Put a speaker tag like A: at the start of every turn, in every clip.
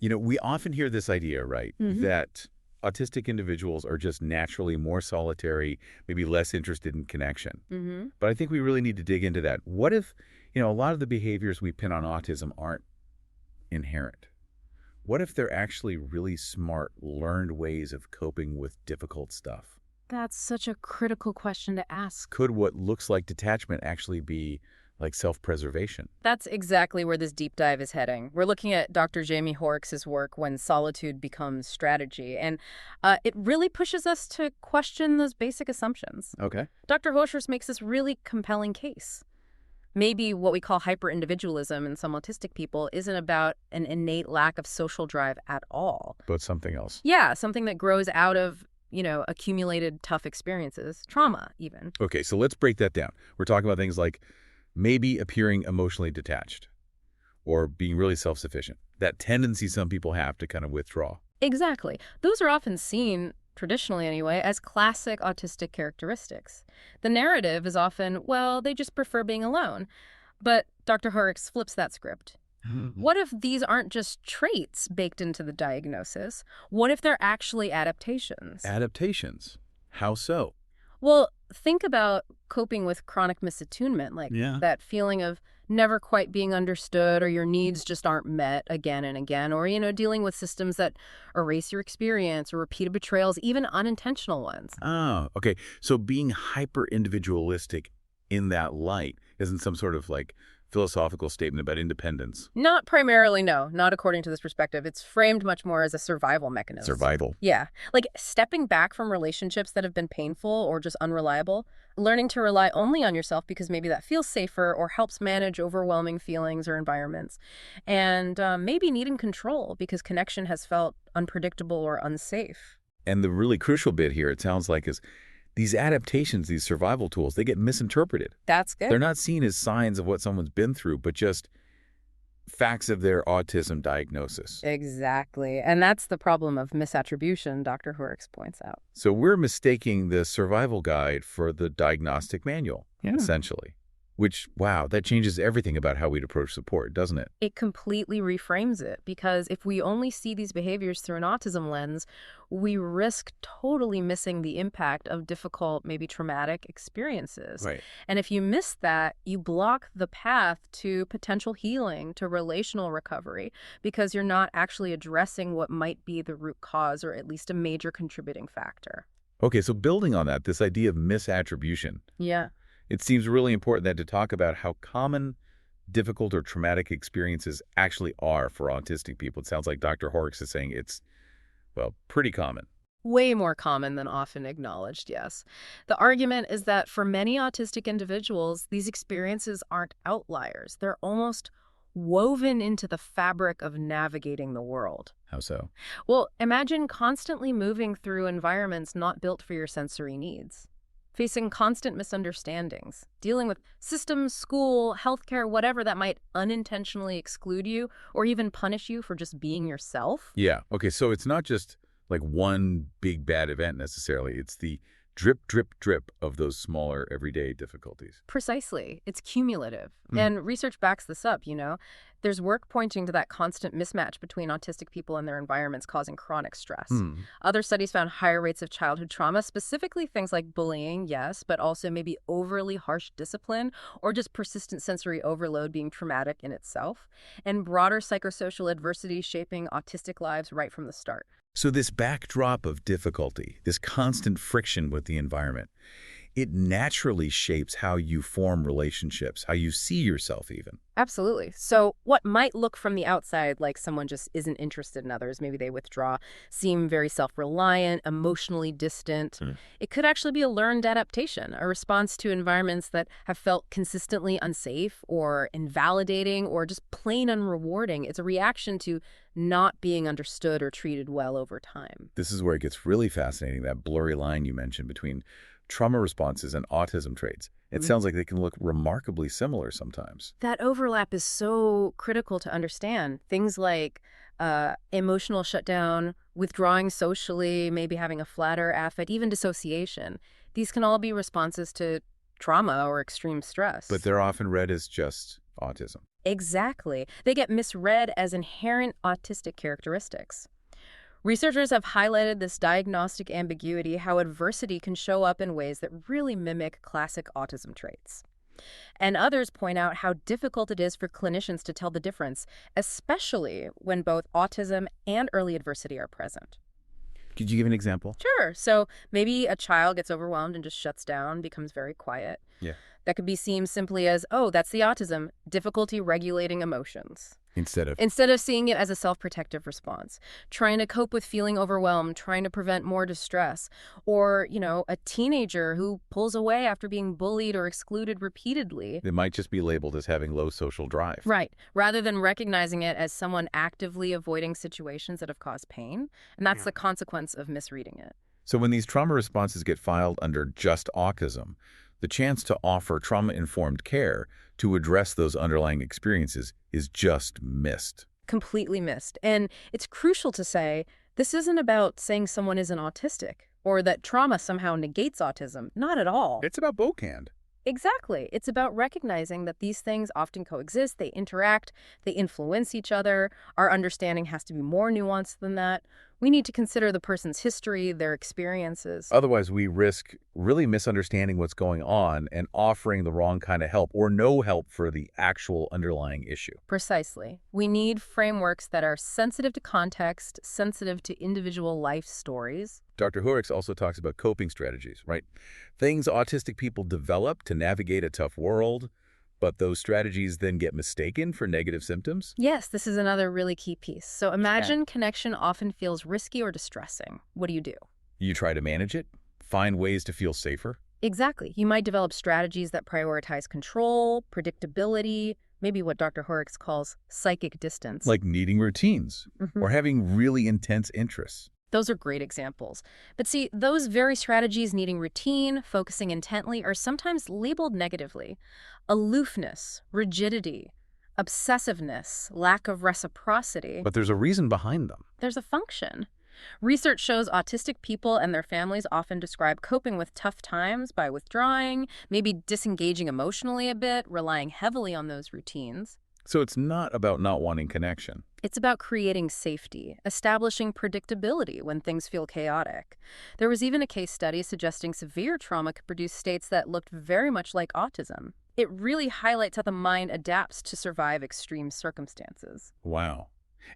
A: We often hear this idea, right,
B: Hmm.
A: that autistic individuals are just naturally more solitary, maybe less interested in connection.
B: Hmm.
A: But I think we really need to dig into that. What if, a lot of the behaviors we pin on autism aren't inherent? What if they're actually really smart, learned ways of coping with difficult stuff?
B: That's such a critical question to ask.
A: Could what looks like detachment actually be like self-preservation?
B: That's exactly where this deep dive is heading. We're looking at Dr. Jaime Hoerricks' work, When Solitude Becomes Strategy, and it really pushes us to question those basic assumptions.
A: Okay.
B: Dr. Hoerricks makes this really compelling case. Maybe what we call hyper-individualism in some autistic people isn't about an innate lack of social drive at all.
A: But something else.
B: Yeah, something that grows out of, accumulated tough experiences, trauma even.
A: Okay, so let's break that down. We're talking about things like maybe appearing emotionally detached or being really self-sufficient. That tendency some people have to kind of withdraw.
B: Exactly. Those are often seen, traditionally anyway, as classic autistic characteristics. The narrative is often, well, they just prefer being alone. But Dr. Hoerricks flips that script. What if these aren't just traits baked into the diagnosis? What if they're actually adaptations?
A: Adaptations. How so?
B: Well, think about coping with chronic misattunement, like
A: Yeah.
B: that feeling of never quite being understood or your needs just aren't met again and again, or, dealing with systems that erase your experience or repeated betrayals, even unintentional ones.
A: Oh, okay. So being hyper-individualistic in that light isn't some sort of like philosophical statement about independence.
B: Not primarily, no, not according to this perspective. It's framed much more as a survival mechanism.
A: Survival.
B: Yeah, like stepping back from relationships that have been painful or just unreliable, learning to rely only on yourself because maybe that feels safer or helps manage overwhelming feelings or environments, and maybe needing control because connection has felt unpredictable or unsafe.
A: And the really crucial bit here, it sounds like, is these adaptations, these survival tools, they get misinterpreted.
B: That's
A: They're
B: good.
A: not seen as signs of what someone's been through, but just facts of their autism diagnosis.
B: Exactly. And that's the problem of misattribution, Dr. Hoerricks points out.
A: So we're mistaking the survival guide for the diagnostic manual, essentially. Which, wow, that changes everything about how we'd approach support, doesn't it?
B: It completely reframes it because if we only see these behaviors through an autism lens, we risk totally missing the impact of difficult, maybe traumatic experiences.
A: Right.
B: And if you miss that, you block the path to potential healing, to relational recovery, because you're not actually addressing what might be the root cause or at least a major contributing factor.
A: Okay, so building on that, this idea of misattribution,
B: Yeah.
A: it seems really important then to talk about how common, difficult, or traumatic experiences actually are for autistic people. It sounds like Dr. Hoerricks is saying it's, well, pretty common.
B: Way more common than often acknowledged, yes. The argument is that for many autistic individuals, these experiences aren't outliers. They're almost woven into the fabric of navigating the world.
A: How so?
B: Well, imagine constantly moving through environments not built for your sensory needs, facing constant misunderstandings, dealing with systems, school, healthcare, whatever that might unintentionally exclude you or even punish you for just being yourself.
A: Yeah. Okay, so it's not just like one big bad event necessarily. It's the drip, drip, drip of those smaller everyday difficulties.
B: Precisely. It's cumulative. And research backs this up, There's work pointing to that constant mismatch between autistic people and their environments causing chronic stress. Other studies found higher rates of childhood trauma, specifically things like bullying, yes, but also maybe overly harsh discipline or just persistent sensory overload being traumatic in itself, and broader psychosocial adversity shaping autistic lives right from the start.
A: So this backdrop of difficulty, this constant friction with the environment, it naturally shapes how you form relationships, how you see yourself even.
B: Absolutely. So what might look from the outside like someone just isn't interested in others, maybe they withdraw, seem very self-reliant, emotionally distant, it could actually be a learned adaptation, a response to environments that have felt consistently unsafe or invalidating or just plain unrewarding. It's a reaction to not being understood or treated well over time.
A: This is where it gets really fascinating, that blurry line you mentioned between trauma responses and autism traits. It sounds like they can look remarkably similar sometimes.
B: That overlap is so critical to understand. Things like emotional shutdown, withdrawing socially, maybe having a flatter affect, even dissociation. These can all be responses to trauma or extreme stress.
A: But they're often read as just autism.
B: Exactly. They get misread as inherent autistic characteristics. Researchers have highlighted this diagnostic ambiguity, how adversity can show up in ways that really mimic classic autism traits. And others point out how difficult it is for clinicians to tell the difference, especially when both autism and early adversity are present.
A: Could you give an example?
B: Sure. So maybe a child gets overwhelmed and just shuts down, becomes very quiet.
A: Yeah.
B: That could be seen simply as, oh, that's the autism, difficulty regulating emotions. Instead of seeing it as a self-protective response, trying to cope with feeling overwhelmed, trying to prevent more distress, or, a teenager who pulls away after being bullied or excluded repeatedly.
A: They might just be labeled as having low social drive.
B: Right, rather than recognizing it as someone actively avoiding situations that have caused pain, and that's the consequence of misreading it.
A: So when these trauma responses get filed under just autism, the chance to offer trauma-informed care to address those underlying experiences is just missed.
B: Completely missed. And it's crucial to say, this isn't about saying someone isn't autistic or that trauma somehow negates autism. Not at all.
A: It's about Bocan.
B: Exactly. It's about recognizing that these things often coexist, they interact, they influence each other. Our understanding has to be more nuanced than that. We need to consider the person's history, their experiences.
A: Otherwise, we risk really misunderstanding what's going on and offering the wrong kind of help or no help for the actual underlying issue.
B: Precisely. We need frameworks that are sensitive to context, sensitive to individual life stories.
A: Dr. Hoerricks also talks about coping strategies, right? Things autistic people develop to navigate a tough world, but those strategies then get mistaken for negative symptoms?
B: Yes, this is another really key piece. So imagine connection often feels risky or distressing. What do?
A: You try to manage it, find ways to feel safer.
B: Exactly. You might develop strategies that prioritize control, predictability, maybe what Dr. Hoerricks calls psychic distance.
A: Like needing routines or having really intense interests.
B: Those are great examples. But see, those very strategies needing routine, focusing intently, are sometimes labeled negatively. Aloofness, rigidity, obsessiveness, lack of reciprocity.
A: But there's a reason behind them.
B: There's a function. Research shows autistic people and their families often describe coping with tough times by withdrawing, maybe disengaging emotionally a bit, relying heavily on those routines.
A: So it's not about not wanting connection.
B: It's about creating safety, establishing predictability when things feel chaotic. There was even a case study suggesting severe trauma could produce states that looked very much like autism. It really highlights how the mind adapts to survive extreme circumstances.
A: Wow.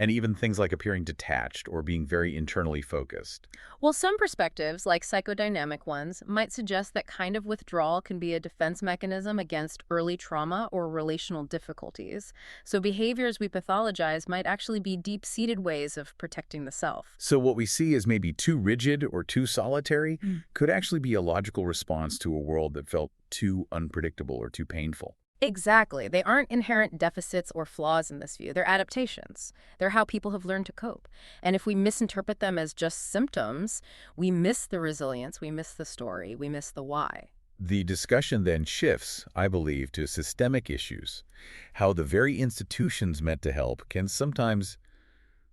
A: And even things like appearing detached or being very internally focused.
B: Well, some perspectives, like psychodynamic ones, might suggest that kind of withdrawal can be a defense mechanism against early trauma or relational difficulties. So behaviors we pathologize might actually be deep-seated ways of protecting the self.
A: So what we see as maybe too rigid or too solitary could actually be a logical response to a world that felt too unpredictable or too painful.
B: Exactly. They aren't inherent deficits or flaws in this view. They're adaptations. They're how people have learned to cope. And if we misinterpret them as just symptoms, we miss the resilience, we miss the story, we miss the why.
A: The discussion then shifts, I believe, to systemic issues. How the very institutions meant to help can sometimes,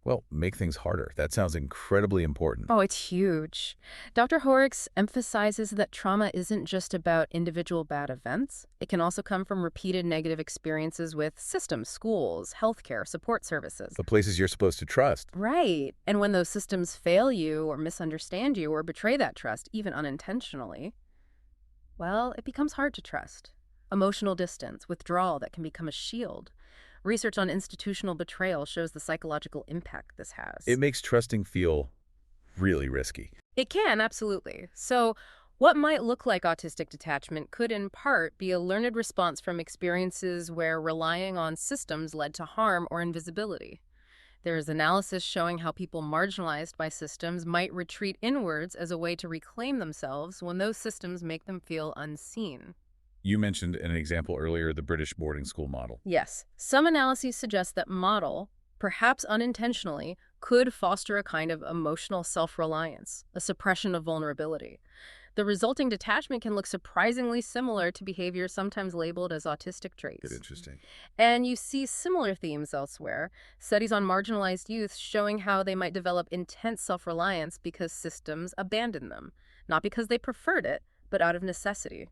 A: well, make things harder. That sounds incredibly important.
B: Oh, it's huge. Dr. Hoerricks emphasizes that trauma isn't just about individual bad events. It can also come from repeated negative experiences with systems, schools, healthcare, support services.
A: The places you're supposed to trust.
B: Right. And when those systems fail you or misunderstand you or betray that trust, even unintentionally, well, it becomes hard to trust. Emotional distance, withdrawal that can become a shield. Research on institutional betrayal shows the psychological impact this has.
A: It makes trusting feel really risky.
B: It can, absolutely. So what might look like autistic detachment could in part be a learned response from experiences where relying on systems led to harm or invisibility. There is analysis showing how people marginalized by systems might retreat inwards as a way to reclaim themselves when those systems make them feel unseen.
A: You mentioned in an example earlier the British boarding school model.
B: Yes. Some analyses suggest that model, perhaps unintentionally, could foster a kind of emotional self-reliance, a suppression of vulnerability. The resulting detachment can look surprisingly similar to behaviors sometimes labeled as autistic traits.
A: Interesting.
B: And you see similar themes elsewhere. Studies on marginalized youth showing how they might develop intense self-reliance because systems abandoned them, not because they preferred it, but out of necessity.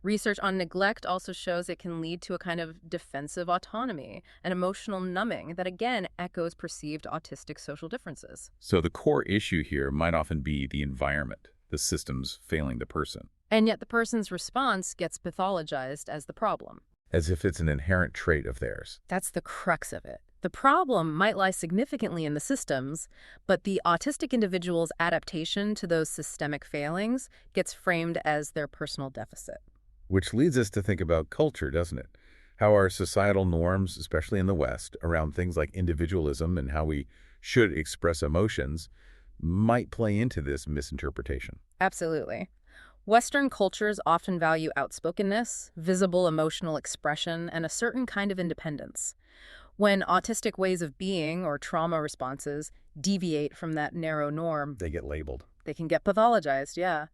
B: Research on neglect also shows it can lead to a kind of defensive autonomy and emotional numbing that again echoes perceived autistic social differences.
A: So the core issue here might often be the environment, the systems failing the person,
B: And yet the person's response gets pathologized as the problem.
A: as if it's an inherent trait of theirs.
B: That's the crux of it. The problem might lie significantly in the systems, but the autistic individual's adaptation to those systemic failings gets framed as their personal deficit.
A: Which leads us to think about culture, doesn't it? How our societal norms, especially in the West, around things like individualism and how we should express emotions might play into this misinterpretation.
B: Absolutely. Western cultures often value outspokenness, visible emotional expression, and a certain kind of independence. When autistic ways of being or trauma responses deviate from that narrow norm,
A: They get labeled.
B: they can get pathologized, yeah.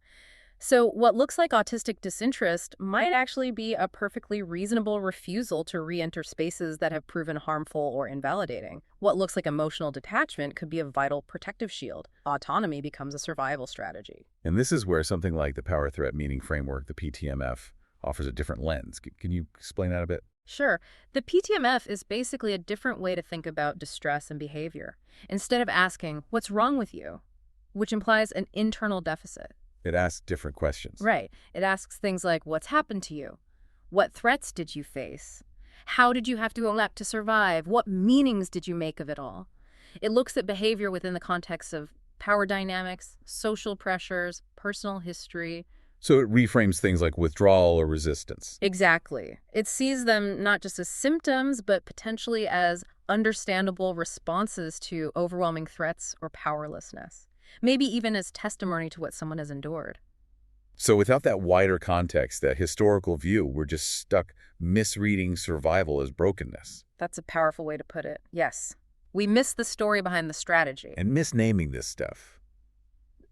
B: So what looks like autistic disinterest might actually be a perfectly reasonable refusal to re-enter spaces that have proven harmful or invalidating. What looks like emotional detachment could be a vital protective shield. Autonomy becomes a survival strategy.
A: And this is where something like the power threat meaning framework, the PTMF, offers a different lens. Can you explain that a bit?
B: Sure, the PTMF is basically a different way to think about distress and behavior. Instead of asking, "What's wrong with you?" which implies an internal deficit.
A: It asks different questions.
B: Right. It asks things like, what's happened to you? What threats did you face? How did you have to adapt to survive? What meanings did you make of it all? It looks at behavior within the context of power dynamics, social pressures, personal history.
A: So it reframes things like withdrawal or resistance.
B: Exactly. It sees them not just as symptoms, but potentially as understandable responses to overwhelming threats or powerlessness. Maybe even as testimony to what someone has endured.
A: So without that wider context, that historical view, we're just stuck misreading survival as brokenness.
B: That's a powerful way to put it. Yes. We miss the story behind the strategy.
A: And misnaming this stuff.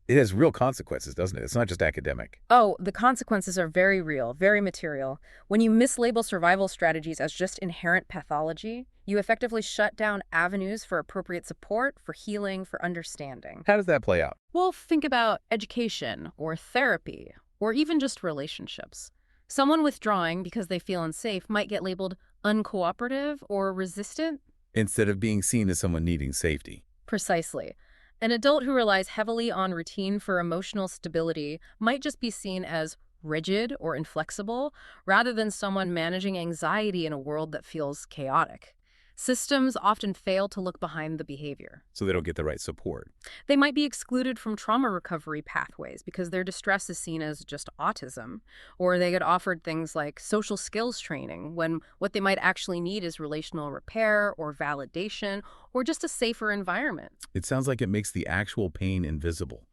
A: It has real consequences, doesn't it? It's not just academic.
B: Oh, the consequences are very real, very material. When you mislabel survival strategies as just inherent pathology, you effectively shut down avenues for appropriate support, for healing, for understanding.
A: How does that play out?
B: Well, think about education or therapy or even just relationships. Someone withdrawing because they feel unsafe might get labeled uncooperative or resistant.
A: Instead of being seen as someone needing safety.
B: Precisely. An adult who relies heavily on routine for emotional stability might just be seen as rigid or inflexible, rather than someone managing anxiety in a world that feels chaotic. Systems often fail to look behind the behavior.
A: So they don't get the right support.
B: They might be excluded from trauma recovery pathways because their distress is seen as just autism, or they get offered things like social skills training when what they might actually need is relational repair or validation or just a safer environment.
A: It sounds like it makes the actual pain invisible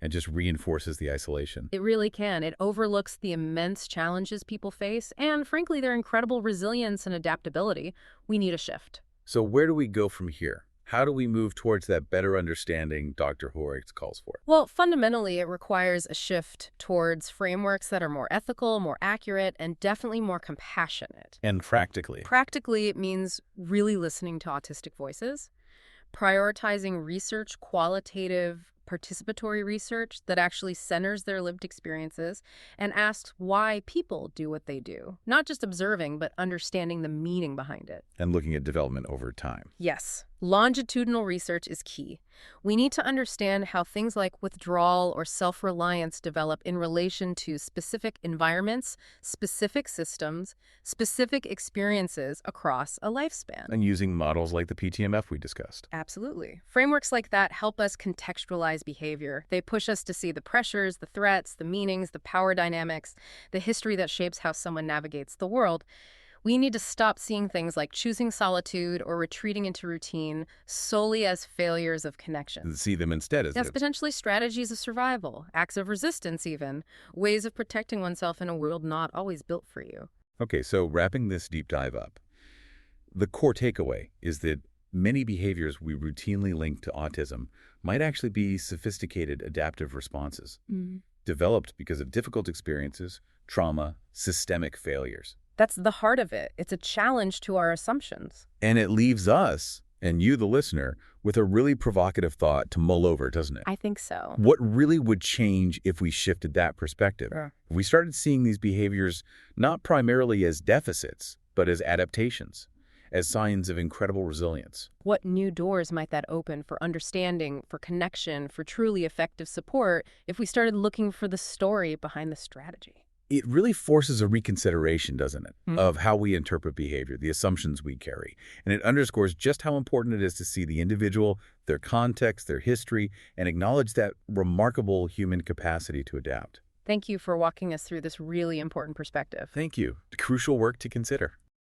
A: and just reinforces the isolation.
B: It really can. It overlooks the immense challenges people face and, frankly, their incredible resilience and adaptability. We need a shift.
A: So where do we go from here? How do we move towards that better understanding Dr. Hoerricks calls for?
B: Well, fundamentally, it requires a shift towards frameworks that are more ethical, more accurate, and definitely more compassionate.
A: And practically?
B: Practically, it means really listening to autistic voices, prioritizing research, qualitative, participatory research that actually centers their lived experiences and asks why people do what they do. Not just observing, but understanding the meaning behind it.
A: And looking at development over time.
B: Yes. Longitudinal research is key. We need to understand how things like withdrawal or self-reliance develop in relation to specific environments, specific systems, specific experiences across a lifespan.
A: And using models like the PTMF we discussed.
B: Absolutely. Frameworks like that help us contextualize behavior. They push us to see the pressures, the threats, the meanings, the power dynamics, the history that shapes how someone navigates the world. We need to stop seeing things like choosing solitude or retreating into routine solely as failures of connection.
A: See them instead as
B: Yes, potentially strategies of survival, acts of resistance even, ways of protecting oneself in a world not always built for you.
A: Okay, so wrapping this deep dive up, the core takeaway is that many behaviors we routinely link to autism might actually be sophisticated adaptive responses, developed because of difficult experiences, trauma, systemic failures.
B: That's the heart of it. It's a challenge to our assumptions.
A: And it leaves us And you, the listener, with a really provocative thought to mull over, doesn't it?
B: I think so.
A: What really would change if we shifted that perspective?
B: Sure.
A: If we started seeing these behaviors not primarily as deficits, but as adaptations, as signs of incredible resilience.
B: What new doors might that open for understanding, for connection, for truly effective support if we started looking for the story behind the strategy?
A: It really forces a reconsideration, doesn't it, of how we interpret behavior, the assumptions we carry. And it underscores just how important it is to see the individual, their context, their history, and acknowledge that remarkable human capacity to adapt.
B: Thank you for walking us through this really important perspective.
A: Thank you. Crucial work to consider.